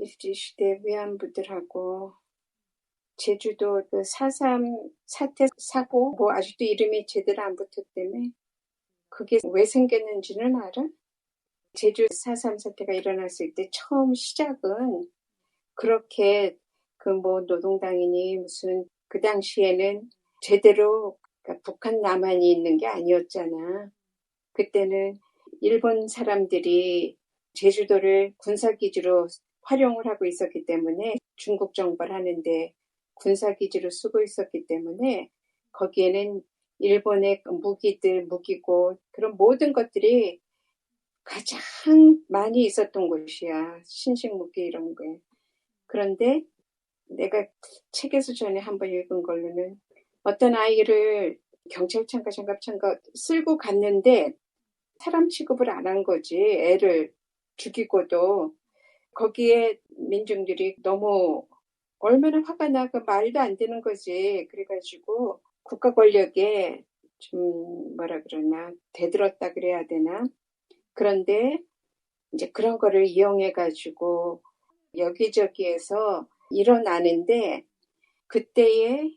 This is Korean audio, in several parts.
일제시대 위안부들하고 제주도 그 4.3 사태 사고 뭐 아직도 이름이 제대로 안 붙었다며. 그게 왜 생겼는지는 알아? 제주 4.3 사태가 일어났을 때 처음 시작은 그렇게 그 뭐 노동당이니 무슨 그 당시에는 제대로 그러니까 북한 남한이 있는 게 아니었잖아. 그때는 일본 사람들이 제주도를 군사기지로 활용을 하고 있었기 때문에 중국 정벌 하는데 군사기지로 쓰고 있었기 때문에 거기에는 일본의 무기들, 무기고 그런 모든 것들이 가장 많이 있었던 곳이야. 신식무기 이런 거. 그런데 내가 책에서 전에 한번 읽은 걸로는 어떤 아이를 경찰차인가 장갑차인가 쓸고 갔는데 사람 취급을 안 한 거지. 애를 죽이고도 거기에 민중들이 너무 얼마나 화가 나. 그 말도 안 되는 거지. 그래가지고 국가 권력에 좀 뭐라 그러나 대들었다 그래야 되나. 그런데 이제 그런 거를 이용해가지고 여기저기에서 일어나는데 그때에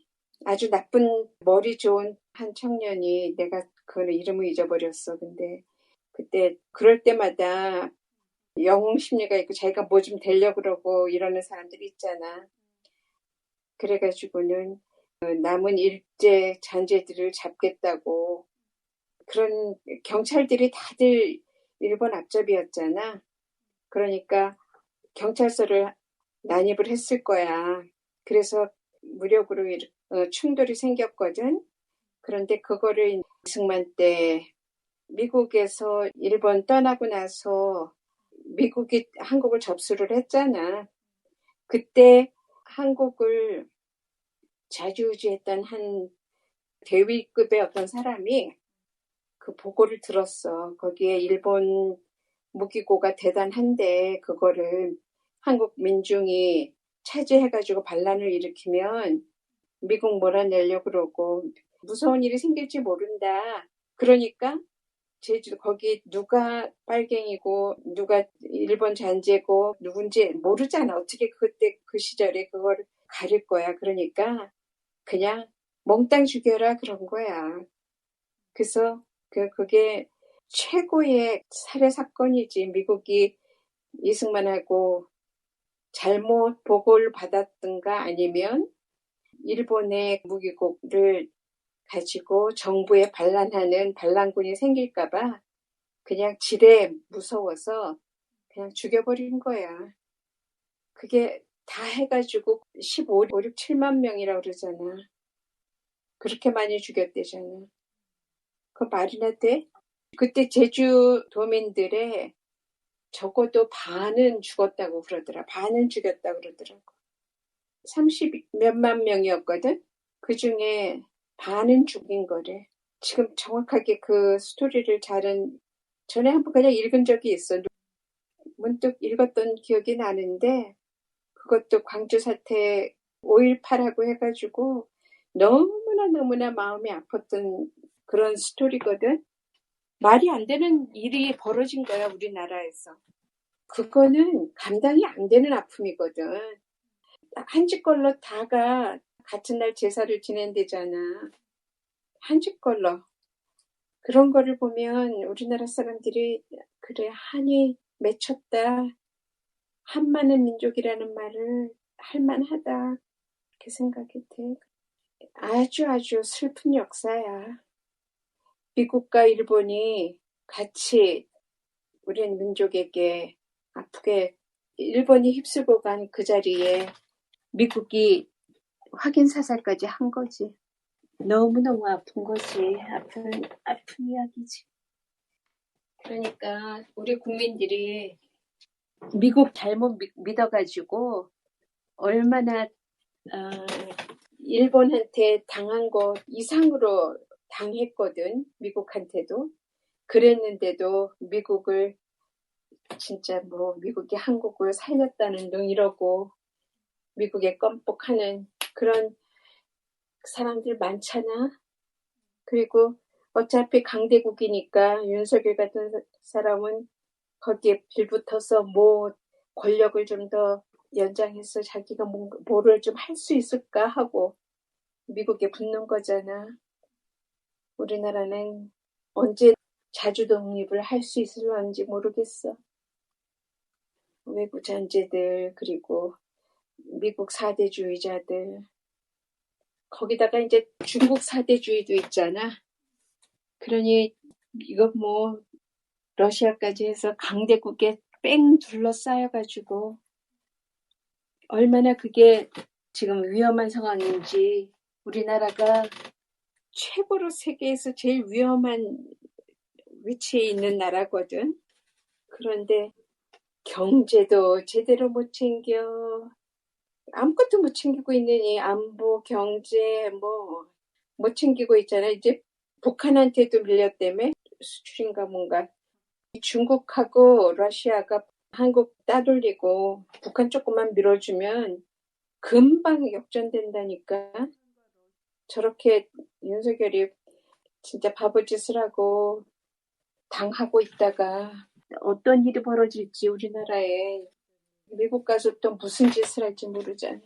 아주 나쁜 머리 좋은 한 청년이 내가 그 이름을 잊어버렸어. 근데 그때 그럴 때마다 영웅 심리가 있고 자기가 뭐 좀 되려고 그러고 이러는 사람들이 있잖아. 그래가지고는 남은 일제 잔재들을 잡겠다고 그런 경찰들이 다들 일본 앞잡이였잖아. 그러니까 경찰서를 난입을 했을 거야. 그래서 무력으로 충돌이 생겼거든. 그런데 그거를 이승만 때 미국에서 일본 떠나고 나서 미국이 한국을 접수를 했잖아. 그때 한국을 좌지우지했던 한 대위급의 어떤 사람이 그 보고를 들었어. 거기에 일본 무기고가 대단한데 그거를 한국 민중이 차지해가지고 반란을 일으키면 미국 몰아내려고 그러고 무서운 일이 생길지 모른다. 그러니까 제주도 거기 누가 빨갱이고 누가 일본 잔재고 누군지 모르잖아. 어떻게 그때 그 시절에 그걸 가릴 거야. 그러니까 그냥 몽땅 죽여라 그런 거야. 그래서 그게 최고의 살해 사건이지. 미국이 이승만하고 잘못 보고를 받았든가 아니면 일본의 무기고를 가지고 정부에 반란하는 반란군이 생길까봐 그냥 지레 무서워서 그냥 죽여버린 거야. 그게 다 해가지고 15, 6, 7만 명이라고 그러잖아. 그렇게 많이 죽였대잖아. 그 말이나 돼? 그때 제주도민들의 적어도 반은 죽었다고 그러더라. 반은 죽였다고 그러더라고. 30 몇만 명이었거든? 그 중에 반은 죽인 거래. 지금 정확하게 그 스토리를 전에 한번 그냥 읽은 적이 있어. 문득 읽었던 기억이 나는데 그것도 광주 사태 5.18하고 해가지고 너무나 마음이 아팠던 그런 스토리거든. 말이 안 되는 일이 벌어진 거야, 우리나라에서. 그거는 감당이 안 되는 아픔이거든. 한 집 걸러 다가 같은 날 제사를 지낸대잖아. 한 집 걸러. 그런 거를 보면 우리나라 사람들이 그래 한이 맺혔다. 한많은 민족이라는 말을 할 만하다. 이렇게 생각이 돼. 아주 슬픈 역사야. 미국과 일본이 같이 우리 민족에게 아프게 일본이 휩쓸고 간 그 자리에 미국이 확인 사살까지 한 거지. 너무너무 아픈 거지. 아픈 이야기지. 그러니까 우리 국민들이 미국 잘못 믿어가지고 얼마나 일본한테 당한 거 이상으로 당했거든. 미국한테도. 그랬는데도 미국을 진짜 뭐 미국이 한국을 살렸다는 둥 이러고 미국에 껌뻑하는 그런 사람들 많잖아. 그리고 어차피 강대국이니까 윤석열 같은 사람은 거기에 빌붙어서 뭐 권력을 좀 더 연장해서 자기가 뭐를 좀 할 수 있을까 하고 미국에 붙는 거잖아. 우리나라는 언제 자주 독립을 할 수 있을런지 모르겠어. 외부 잔재들 그리고 미국 사대주의자들 거기다가 이제 중국 사대주의도 있잖아. 그러니 이거 뭐 러시아까지 해서 강대국에 뺑 둘러싸여가지고 얼마나 그게 지금 위험한 상황인지 우리나라가 최고로 세계에서 제일 위험한 위치에 있는 나라거든. 그런데 경제도 제대로 못 챙겨. 아무것도 못 챙기고 있는 이 안보, 경제 뭐 못 챙기고 있잖아. 이제 북한한테도 밀렸다며 수출인가 뭔가. 중국하고 러시아가 한국 따돌리고 북한 조금만 밀어주면 금방 역전된다니까. 저렇게 윤석열이 진짜 바보짓을 하고 당하고 있다가 어떤 일이 벌어질지 우리나라에 미국 가서 또 무슨 짓을 할지 모르잖아.